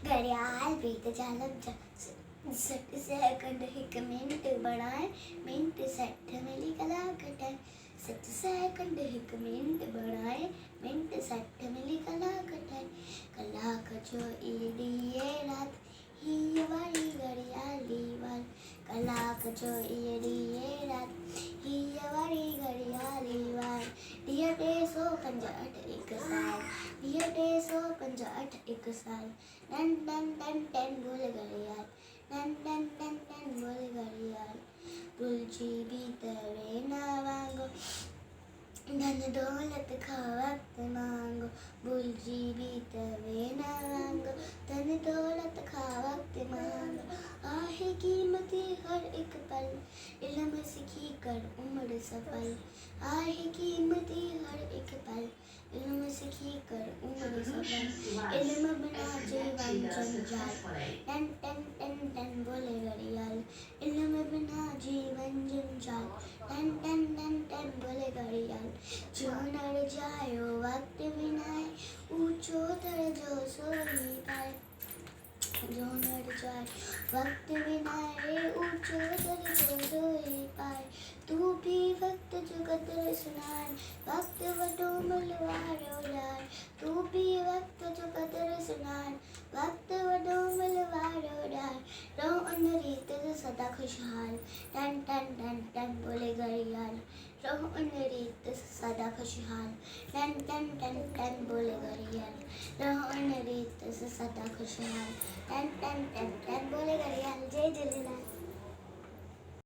घड़ियाल बीत जालम सट सेकंड हिक मिनट बढ़ाए मिनट सठ मिली कला घटाए 7 सेकंड हिक मिनट बढ़ाए मिनट 60 मिली कला घटाए कलाक जो ईड़ीए रात ही वाली घड़ियाली वाल कलाक जो ईड़ीए रात ही वाली घड़ियाली वाल दिया 158 एक साल दिया 158 एक साल टन टन टन टन बोल घड़ियाल टन टन टन टन बोल घड़ियाल बुलजी बीतवे ना वांगो धन दौलत का वक्त मांगो बुलजी बीतवे ना वांगो धन दौलत का वक्त मांगो आहे कीमती हर एक पल इल्म सीखी कर उम्र सफल आहे कीमती हर एक पल इल्म सीखी कर उम्र सफल इल्म बिना जीवन जंजाल टन टन टन टन बोले घड़ियाल इल्म बिना जीवन जंजाल टन टन टन टन बोले घड़ियाल जो नड़ जायो वक्त बिनाए ऊंचो तर जो सोई पाए जो नड़ जाए वक्त बिनाए ऊंचो तर जो सोई पाए तू भी वक्त जो कदर सुनाए वक्त वडो मलवारो यार तू भी वक्त जो कदर सुनाए वक्त वडो मलवारो यार रहो अनरीत सदा खुशहाल टन टन टन टन बोले घड़ियाल रहो अनरीत सदा खुशहाल टन टन टन टन बोले घड़ियाल रहो अनरीत सदा खुशहाल टन टन टन टन बोले घड़ियाल जय झूलेलाल।